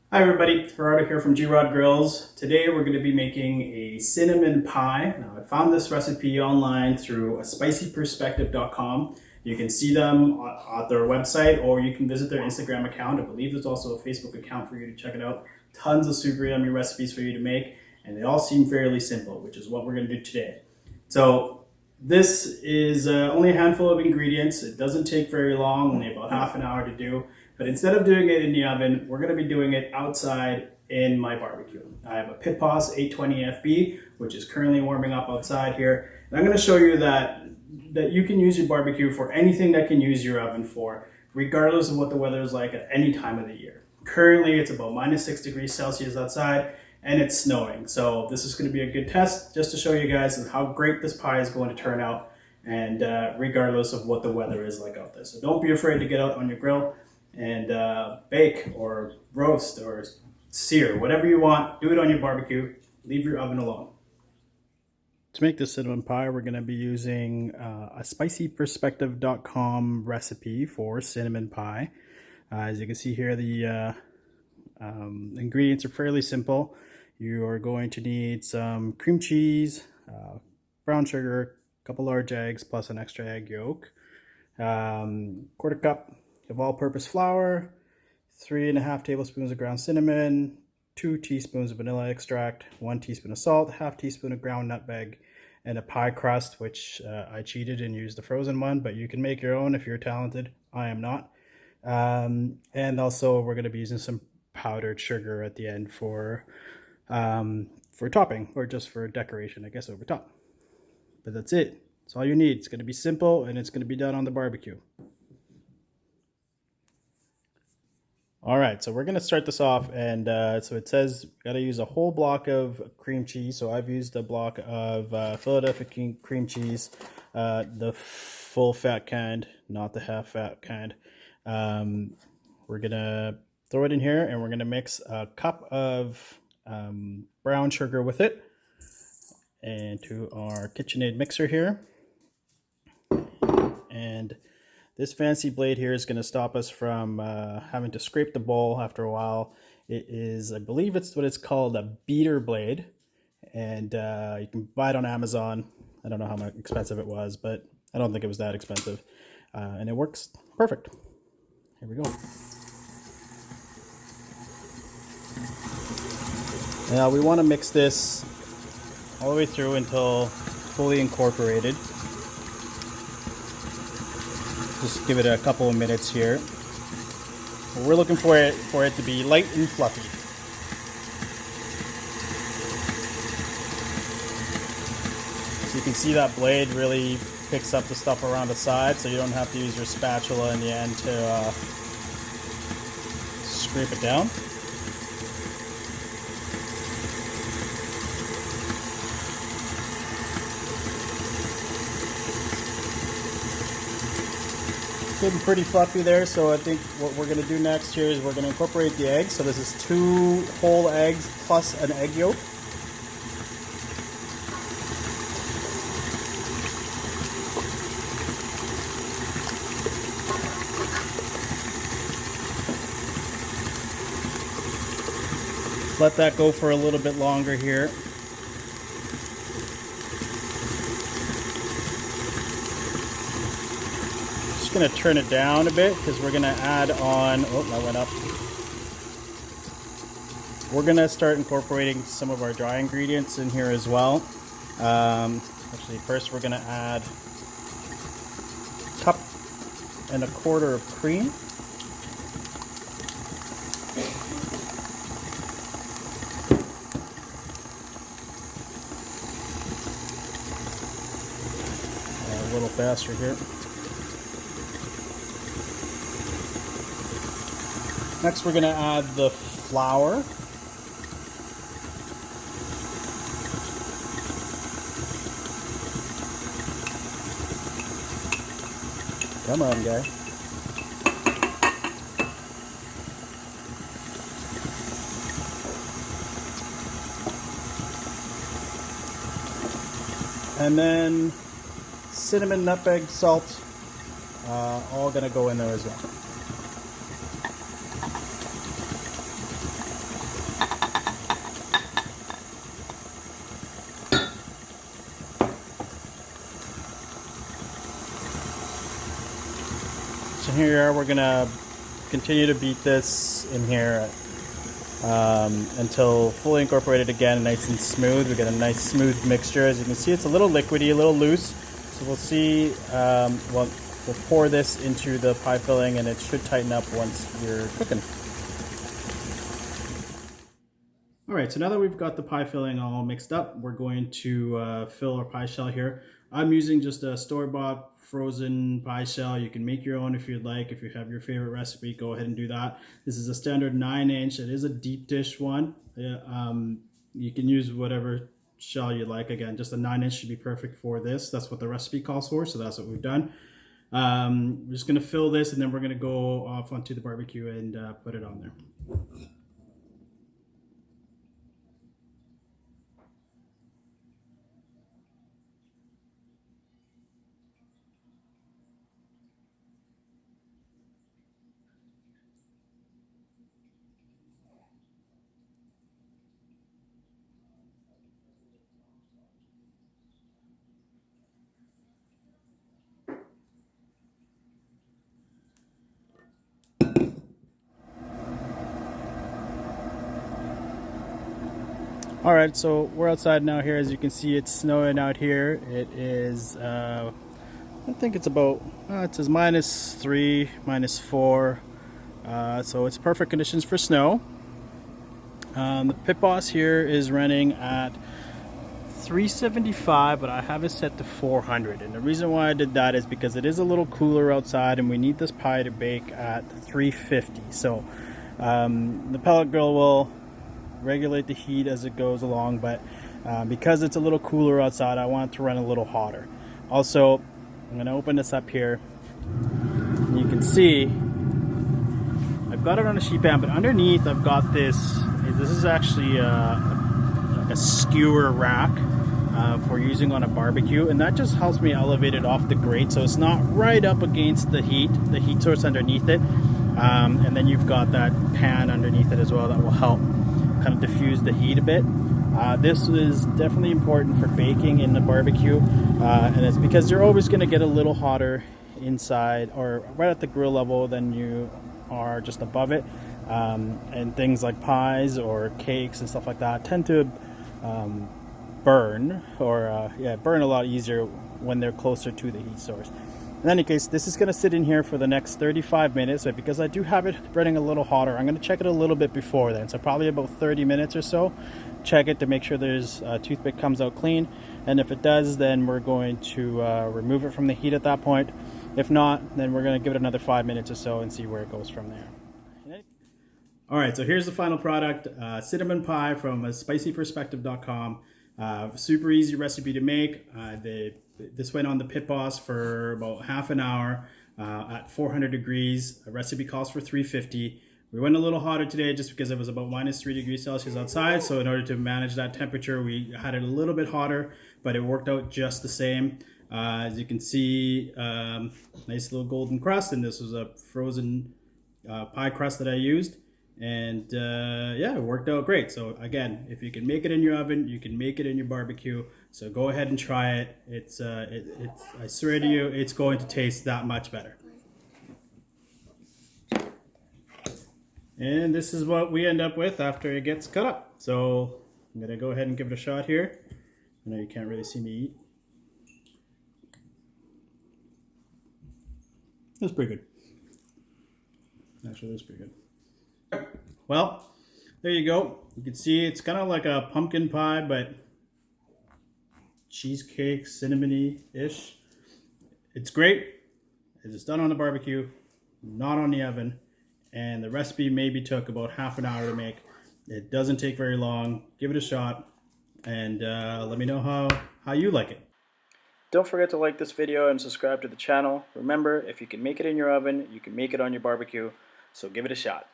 Hi everybody, Gerardo here from G-Rod Grills. Today we're going to be making a cinnamon pie. Now I found this recipe online through spicyperspective.com. You can see them on their website or you can visit their Instagram account. I believe there's also a Facebook account for you to check it out. Tons of super yummy recipes for you to make, and they all seem fairly simple, which is what we're going to do today. So this is only a handful of ingredients. It doesn't take very long, only about half an hour to do. But instead of doing it in the oven, we're going to be doing it outside in my barbecue. I have a Pit Boss 820 FB, which is currently warming up outside here. And I'm going to show you that you can use your barbecue for anything that can use your oven for, regardless of what the weather is like at any time of the year. Currently, it's about -6 degrees Celsius outside, and it's snowing. So this is going to be a good test just to show you guys how great this pie is going to turn out, and regardless of what the weather is like out there. So don't be afraid to get out on your grill and bake or roast or sear, whatever you want. Do it on your barbecue. Leave your oven alone. To make this cinnamon pie, we're going to be using a spicyperspective.com recipe for cinnamon pie. As you can see here, the ingredients are fairly simple. You are going to need some cream cheese, brown sugar, a couple large eggs, plus an extra egg yolk, quarter cup of all-purpose flour, 3½ tablespoons of ground cinnamon, 2 teaspoons of vanilla extract, 1 teaspoon of salt, ½ teaspoon of ground nutmeg, and a pie crust, which I cheated and used the frozen one, but you can make your own if you're talented. I am not. And also we're going to be using some powdered sugar at the end for topping, or just for decoration, I guess, over top. But that's it. That's all you need. It's going to be simple, and it's going to be done on the barbecue. All right, so we're going to start this off, and so it says you got to use a whole block of cream cheese. So I've used a block of Philadelphia cream cheese, the full fat kind, not the half fat kind. We're going to throw it in here, and we're going to mix a cup of brown sugar with it into our KitchenAid mixer here. And this fancy blade here is going to stop us from having to scrape the bowl after a while. It is, I believe it's what it's called, a beater blade. And you can buy it on Amazon. I don't know how much expensive it was, but I don't think it was that expensive. And it works perfect. Here we go. Now we want to mix this all the way through until fully incorporated. Just give it a couple of minutes here. We're looking for it to be light and fluffy. So you can see that blade really picks up the stuff around the side, so you don't have to use your spatula in the end to scrape it down. Getting pretty fluffy there, so I think what we're going to do next here is we're going to incorporate the eggs. So this is 2 whole eggs plus an egg yolk. Let that go for a little bit longer here. Going to turn it down a bit because we're going to add on, oh, that went up. We're going to start incorporating some of our dry ingredients in here as well. Actually, first we're going to add 1.25 cups of cream. A little faster here. Next, we're going to add the flour. Come on, guy. And then cinnamon, nutmeg, salt, all going to go in there as well. So here we're gonna continue to beat this in here until fully incorporated again, nice and smooth. We get a nice smooth mixture. As you can see, it's a little liquidy, a little loose. So we'll see, we'll pour this into the pie filling and it should tighten up once you're cooking. All right, so now that we've got the pie filling all mixed up, we're going to fill our pie shell here. I'm using just a store-bought frozen pie shell. You can make your own if you'd like. If you have your favorite recipe, go ahead and do that. This is a standard 9-inch. It is a deep dish one. You can use whatever shell you like. Again, just a 9-inch should be perfect for this. That's what the recipe calls for, so that's what we've done. We're just gonna fill this and then we're gonna go off onto the barbecue and put it on there. All right, so we're outside now here. As you can see, it's snowing out here. It is, I think it's about, it says -3, -4. So it's perfect conditions for snow. The pit boss here is running at 375, but I have it set to 400. And the reason why I did that is because it is a little cooler outside and we need this pie to bake at 350. So the pellet grill will regulate the heat as it goes along, but because it's a little cooler outside, I want it to run a little hotter. Also, I'm going to open this up here. And you can see I've got it on a sheet pan, but underneath I've got this. This is actually a skewer rack for using on a barbecue, and that just helps me elevate it off the grate so it's not right up against the heat source underneath it. And then you've got that pan underneath it as well that will help kind of diffuse the heat a bit. This is definitely important for baking in the barbecue, and it's because you're always going to get a little hotter inside or right at the grill level than you are just above it. And things like pies or cakes and stuff like that tend to burn a lot easier when they're closer to the heat source. In any case, this is going to sit in here for the next 35 minutes, but because I do have it running a little hotter, I'm going to check it a little bit before then. So probably about 30 minutes or so. Check it to make sure there's toothpick comes out clean. And if it does, then we're going to remove it from the heat at that point. If not, then we're going to give it another 5 minutes or so and see where it goes from there. All right, so here's the final product, cinnamon pie from spicyperspective.com. Super easy recipe to make. This went on the pit boss for about half an hour at 400 degrees. A recipe calls for 350. We went a little hotter today just because it was about -3 degrees Celsius outside. So in order to manage that temperature, we had it a little bit hotter, but it worked out just the same. As you can see, nice little golden crust, and this was a frozen pie crust that I used. And yeah, it worked out great. So again, if you can make it in your oven, you can make it in your barbecue. So go ahead and try it. It's I swear to you, it's going to taste that much better. And this is what we end up with after it gets cut up. So I'm gonna go ahead and give it a shot here. I know you can't really see me eat. That's pretty good. Actually, that's pretty good. Well, there you go. You can see it's kind of like a pumpkin pie, but cheesecake, cinnamony-ish. It's great. It's done on the barbecue, not on the oven, and the recipe maybe took about half an hour to make. It doesn't take very long. Give it a shot, and let me know how you like it. Don't forget to like this video and subscribe to the channel. Remember, if you can make it in your oven, you can make it on your barbecue, so give it a shot.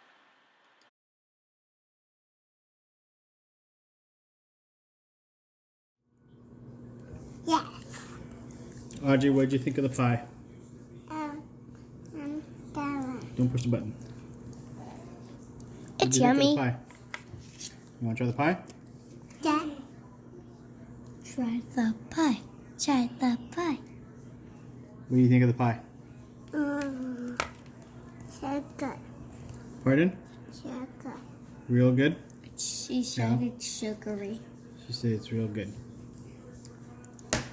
Yes. Audrey, what did you think of the pie? Don't push the button. It's yummy. You want to try the pie? Yeah. Try the pie. Try the pie. What do you think of the pie? Sugar. Pardon? Sugar. Real good? She said it's sugary. She said it's real good.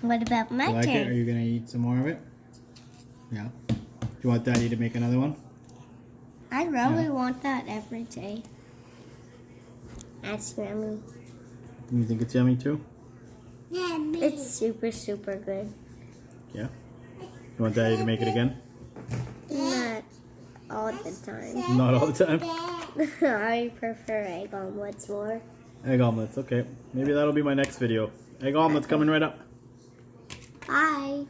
What about my You like it? Are turn? you gonna eat some more of it? Yeah. Do you want Daddy to make another one? I really want that every day. That's yummy. You think it's yummy too? It's super, super good. Yeah. You want Daddy to make it again? Not all the time. Not all the time. I prefer egg omelets more. Egg omelets, okay. Maybe that'll be my next video. Egg omelets coming right up. Bye.